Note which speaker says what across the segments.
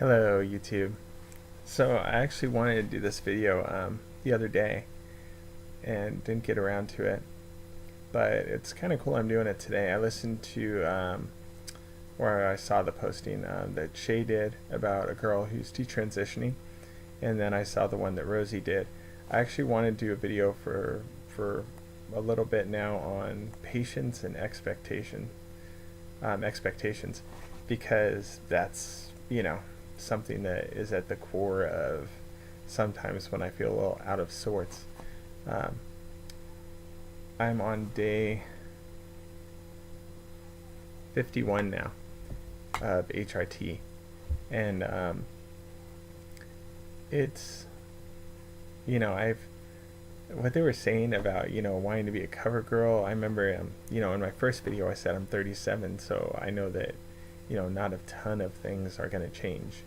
Speaker 1: Hello, YouTube. So I actually wanted to do this video the other day and didn't get around to it, but it's kind of cool I'm doing it today. I listened to where I saw the posting that Shay did about a girl who's detransitioning, and then I saw the one that Rosie did. I actually want to do a video for a little bit now on patience and expectations, because that's something that is at the core of sometimes when I feel a little out of sorts. Um, I'm on day 51 now of HRT, and it's I've what they were saying about wanting to be a cover girl. I remember in my first video I said I'm 37, so I know that not a ton of things are going to change.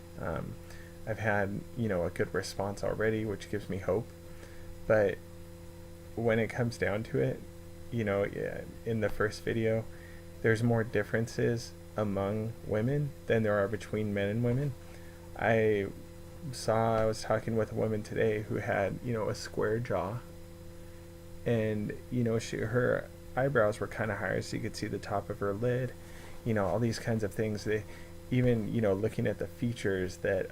Speaker 1: I've had a good response already, which gives me hope. But when it comes down to it, yeah, in the first video, there's more differences among women than there are between men and women. I I was talking with a woman today who had a square jaw, and her eyebrows were kind of higher, so you could see the top of her lid. All these kinds of things. They even looking at the features that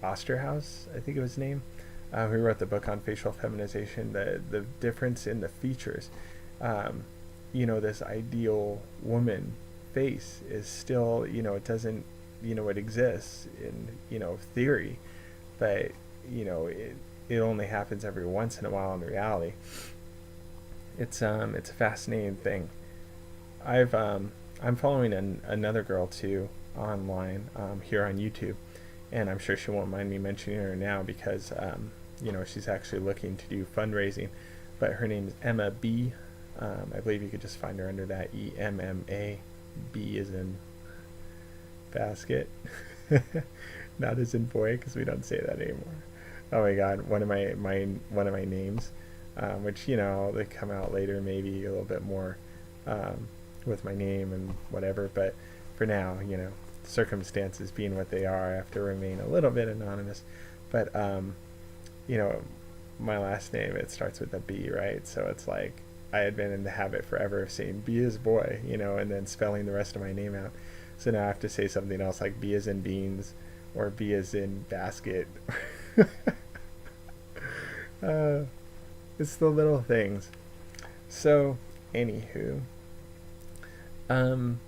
Speaker 1: Osterhaus, I think it was his name, who wrote the book on facial feminization, the difference in the features. This ideal woman face is still, it doesn't, it exists in theory, but it only happens every once in a while in reality. It's a fascinating thing. I'm following another girl too online, here on YouTube, and I'm sure she won't mind me mentioning her now because she's actually looking to do fundraising. But her name is Emma B. I believe you could just find her under that, EMMA. B is in basket, not as in boy, because we don't say that anymore. Oh my God, one of my names, which they come out later, maybe a little bit more with my name and whatever. But for now, circumstances being what they are, I have to remain a little bit anonymous. But you know, my last name, it starts with a B, right? So it's like I had been in the habit forever of saying B as boy, and then spelling the rest of my name out. So now I have to say something else like B as in beans or B as in basket. uh, it's the little things. So, anywho, um,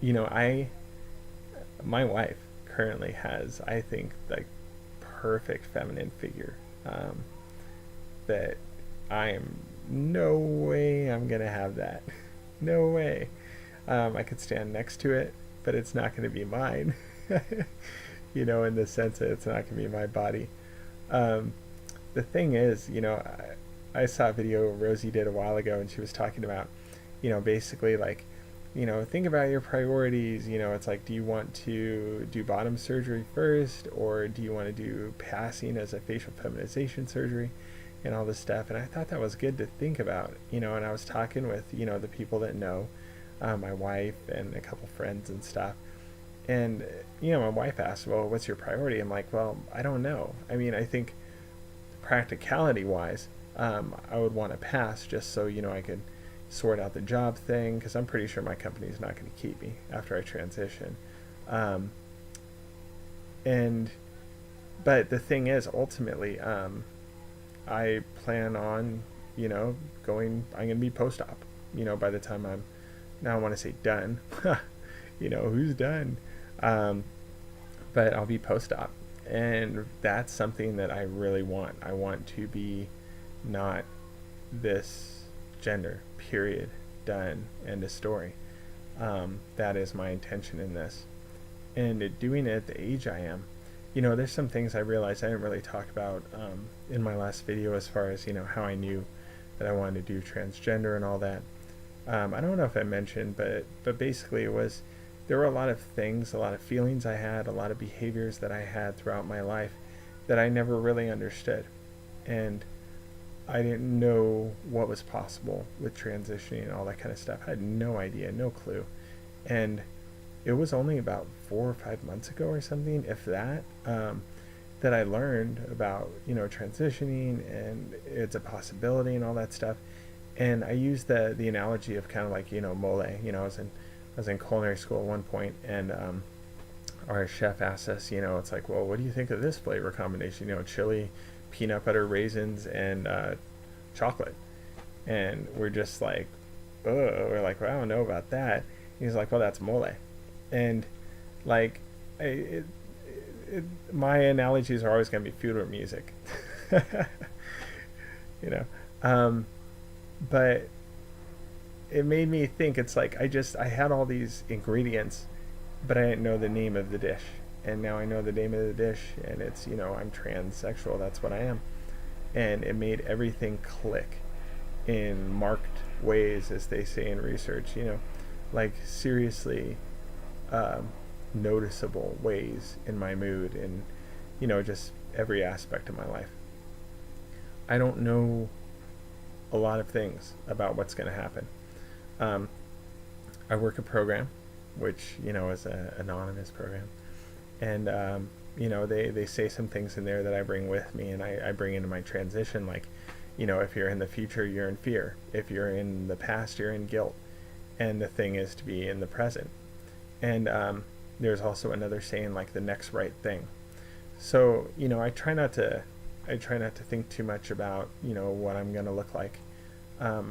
Speaker 1: I my wife currently has, I think, like perfect feminine figure, that I am no way I'm gonna have that. No way. I could stand next to it, but it's not gonna be mine. In the sense that it's not gonna be my body. Um, the thing is, I saw a video Rosie did a while ago, and she was talking about, basically like, think about your priorities. It's like, do you want to do bottom surgery first, or do you want to do passing as a facial feminization surgery, and all this stuff? And I thought that was good to think about, and I was talking with, the people that know, my wife and a couple friends and stuff. And, my wife asked, well, what's your priority? I'm like, well, I don't know. I mean, I think practicality wise, I would want to pass just so, I could sort out the job thing, because I'm pretty sure my company is not going to keep me after I transition. Um, and, but the thing is, ultimately, I plan on, I'm going to be post op, by the time I'm, now I want to say done. Who's done? Um, but I'll be post op. And that's something that I really want. I want to be not this gender, period, done, end of story. That is my intention in this. And doing it at the age I am, there's some things I realized I didn't really talk about in my last video, as far as, how I knew that I wanted to do transgender and all that. I don't know if I mentioned, but basically there were a lot of things, a lot of feelings I had, a lot of behaviors that I had throughout my life that I never really understood. And I didn't know what was possible with transitioning and all that kind of stuff. I had no idea, no clue. And it was only about 4 or 5 months ago or something, if that, that I learned about, transitioning and it's a possibility and all that stuff. And I used the analogy of kind of like, mole. I was in culinary school at one point, and our chef asked us, it's like, well, what do you think of this flavor combination? Chili, peanut butter, raisins, and chocolate. And we're just like, oh, we're like, well, I don't know about that. He's like, well, that's mole. And like, my analogies are always going to be food or music. you know, um, but it made me think. It's like I had all these ingredients, but I didn't know the name of the dish, and now I know the name of the dish, and it's I'm transsexual. That's what I am, and it made everything click in marked ways, as they say in research. Like seriously, um, noticeable ways in my mood and just every aspect of my life. I don't know a lot of things about what's going to happen. Um, I work a program, which is an anonymous program, and they say some things in there that I bring with me, and I bring into my transition. Like, if you're in the future, you're in fear. If you're in the past, you're in guilt. And the thing is to be in the present. And there's also another saying, like the next right thing. So I try not to think too much about what I'm going to look like.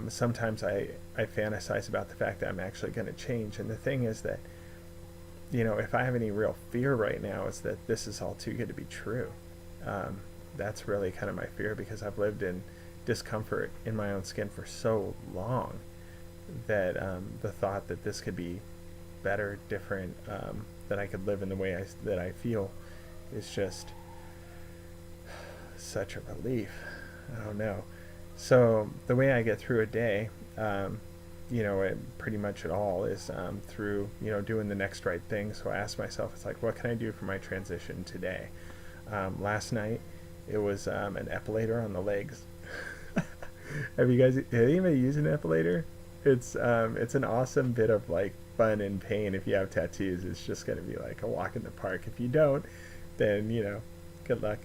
Speaker 1: Sometimes I fantasize about the fact that I'm actually going to change. And the thing is that if I have any real fear right now, is that this is all too good to be true. That's really kind of my fear, because I've lived in discomfort in my own skin for so long that the thought that this could be better, different, that I could live in the way that I feel is just such a relief. I don't know. So the way I get through a day, pretty much at all is through, doing the next right thing. So I ask myself, it's like, what can I do for my transition today? Last night, it was an epilator on the legs. Have anybody used an epilator? It's an awesome bit of like fun and pain. If you have tattoos, it's just gonna be like a walk in the park. If you don't, then good luck.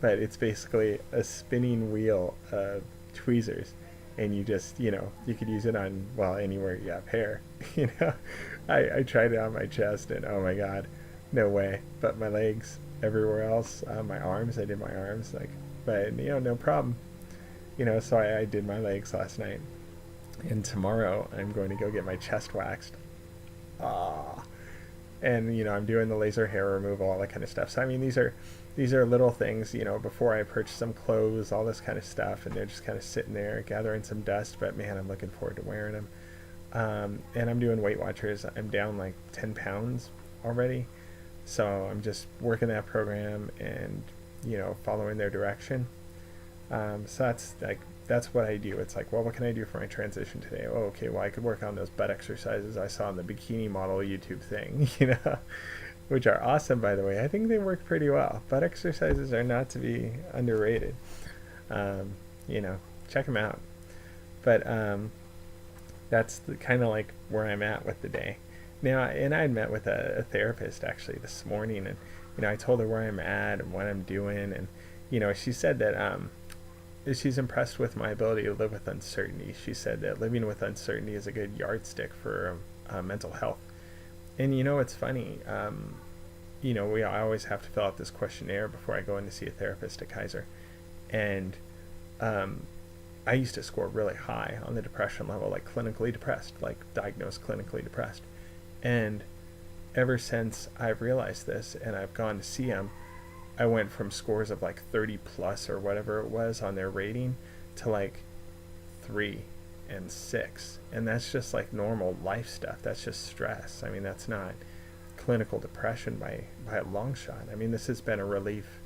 Speaker 1: But it's basically a spinning wheel of tweezers, and you just you could use it on, well, anywhere you have hair. I tried it on my chest, and oh my god, no way. But my legs, everywhere else, my arms, I did my arms, like, but no problem. So I did my legs last night, and tomorrow I'm going to go get my chest waxed. Ah, and I'm doing the laser hair removal, all that kind of stuff. So I mean, these are little things. Before I purchase some clothes, all this kind of stuff, and they're just kind of sitting there gathering some dust. But man, I'm looking forward to wearing them. And I'm doing Weight Watchers. I'm down like 10 pounds already, so I'm just working that program and following their direction. So that's what I do. It's like, well, what can I do for my transition today? Oh, okay, well, I could work on those butt exercises I saw on the bikini model YouTube thing, which are awesome, by the way. I think they work pretty well. Butt exercises are not to be underrated. Check them out. But that's kind of like where I'm at with the day. Now, and I had met with a therapist actually this morning, and I told her where I'm at and what I'm doing, and she said that she's impressed with my ability to live with uncertainty. She said that living with uncertainty is a good yardstick for mental health. And it's funny. I always have to fill out this questionnaire before I go in to see a therapist at Kaiser, and I used to score really high on the depression level, like clinically depressed, like diagnosed clinically depressed. And ever since I've realized this and I've gone to see him, I went from scores of like 30 plus or whatever it was on their rating to like 3 and 6. And that's just like normal life stuff. That's just stress. I mean, that's not clinical depression by a long shot. I mean, this has been a relief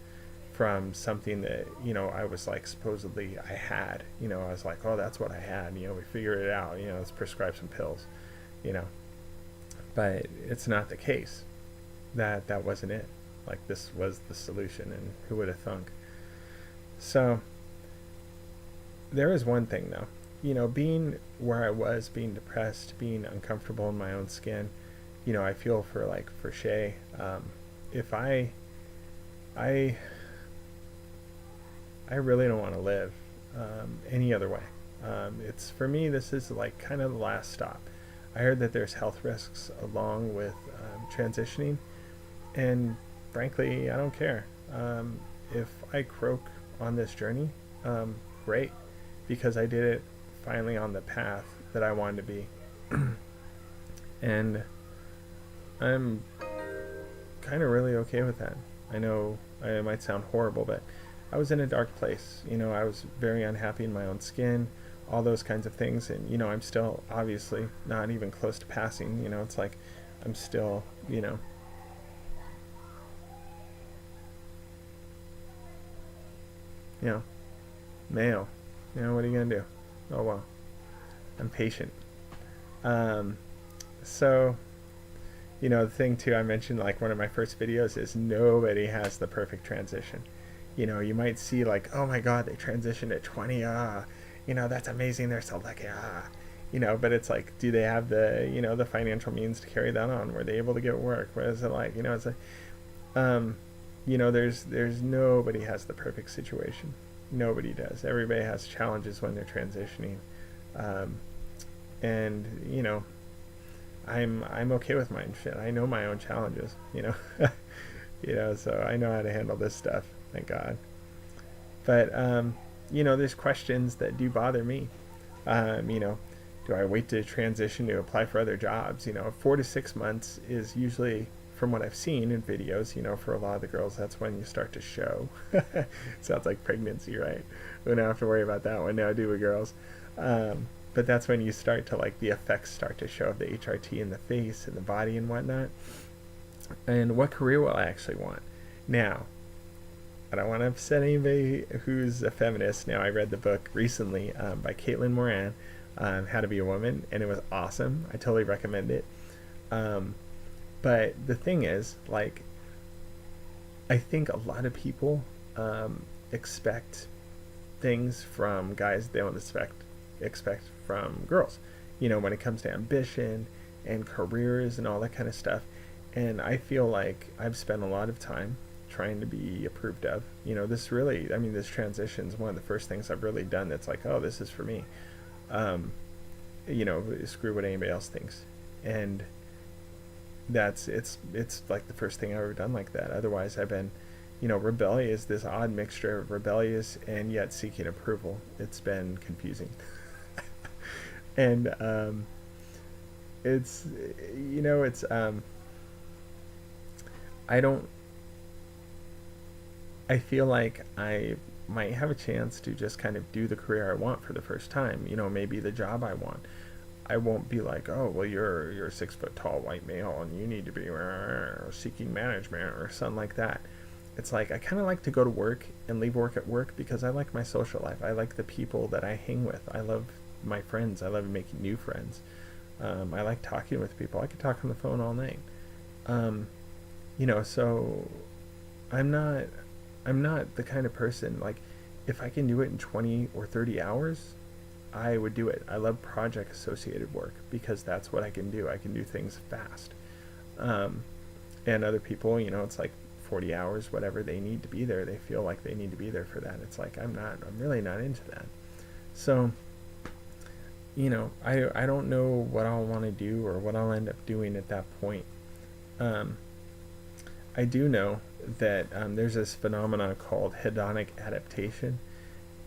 Speaker 1: from something that, I was like, supposedly I had, I was like, oh, that's what I had. We figured it out, let's prescribe some pills, but it's not the case. That wasn't it. Like, this was the solution, and who would have thunk? So there is one thing though, being where I was, being depressed, being uncomfortable in my own skin, I feel for Shay. If I I really don't want to live any other way. It's for me. This is like kind of the last stop. I heard that there's health risks along with transitioning, and frankly, I don't care. If I croak on this journey, great, because I did it finally on the path that I wanted to be, and I'm kind of really okay with that. I know it might sound horrible, but I was in a dark place. I was very unhappy in my own skin, all those kinds of things. And, I'm still obviously not even close to passing. It's like I'm still, you know, male. What are you going to do? Oh, well, I'm patient. Um, so, the thing too, I mentioned like one of my first videos is nobody has the perfect transition. You might see like, oh my God, they transitioned at 20. That's amazing. They're so lucky. But it's like, do they have the financial means to carry that on? Were they able to get work? What is it like? It's like, um, there's nobody has the perfect situation. Nobody does. Everybody has challenges when they're transitioning. Um, and, I'm okay with mine. Shit, I know my own challenges, so I know how to handle this stuff, thank God. But there's questions that do bother me. Do I wait to transition to apply for other jobs? 4 to 6 months is usually, from what I've seen in videos, for a lot of the girls, that's when you start to show. Sounds like pregnancy, right? We don't have to worry about that one now, do we, girls? But that's when you start to the effects start to show of the HRT in the face and the body and whatnot. And what career will I actually want? Now, I don't want to upset anybody who's a feminist. Now, I read the book recently by Caitlin Moran, How to Be a Woman, and it was awesome. I totally recommend it. But the thing is, I think a lot of people expect things from guys they don't expect from girls. When it comes to ambition and careers and all that kind of stuff. And I feel like I've spent a lot of time trying to be approved of. This transition is one of the first things I've really done that's like, oh, this is for me. Screw what anybody else thinks. And it's like the first thing I've ever done like that. Otherwise, I've been, rebellious, this odd mixture of rebellious and yet seeking approval. It's been confusing. And it's, I don't, I feel like I might have a chance to just kind of do the career I want for the first time. Maybe the job I want. I won't be like, oh, well, you're a 6 foot tall white male and you need to be seeking management or something like that. It's like I kind of like to go to work and leave work at work because I like my social life. I like the people that I hang with. I love my friends. I love making new friends. I like talking with people. I could talk on the phone all night. So I'm not the kind of person like if I can do it in 20 or 30 hours, I would do it. I love project associated work because that's what I can do. I can do things fast. And other people, it's like 40 hours, whatever they need to be there. They feel like they need to be there for that. It's like, I'm really not into that. So, I don't know what I'll want to do or what I'll end up doing at that point. I do know that there's this phenomenon called hedonic adaptation,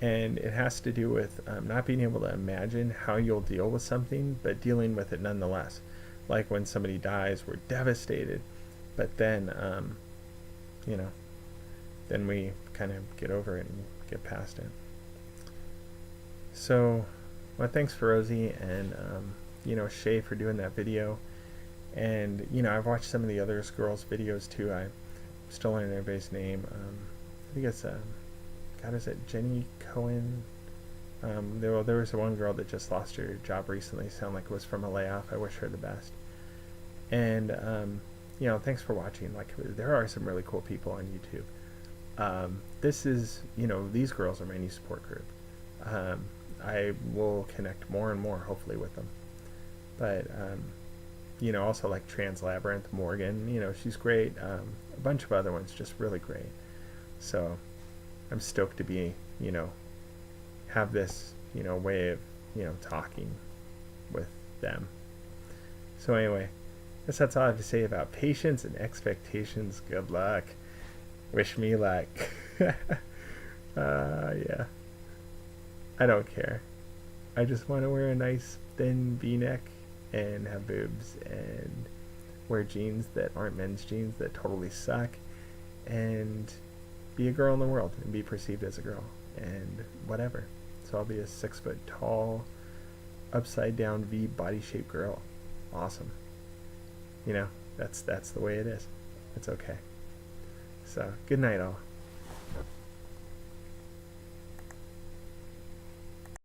Speaker 1: and it has to do with not being able to imagine how you'll deal with something, but dealing with it nonetheless. Like when somebody dies, we're devastated, but then, then we kind of get over it and get past it. So, well, thanks for Rosie and, Shay for doing that video. And, I've watched some of the other girls' videos too. I'm still learning everybody's name. I think it's, God, is it Jenny Cohen? There was one girl that just lost her job recently. Sounded like it was from a layoff. I wish her the best. And, thanks for watching. There are some really cool people on YouTube. This is, these girls are my new support group. I will connect more and more, hopefully, with them. But, Also like Trans Labyrinth, Morgan, she's great. A bunch of other ones, just really great. So I'm stoked to be, have this, way of, talking with them. So anyway, guess that's all I have to say about patience and expectations. Good luck. Wish me luck. Yeah. I don't care. I just want to wear a nice thin V-neck and have boobs and wear jeans that aren't men's jeans that totally suck and be a girl in the world and be perceived as a girl and whatever. So I'll be a 6 foot tall, upside down V body shaped girl. Awesome. That's the way it is. It's okay. So good night all.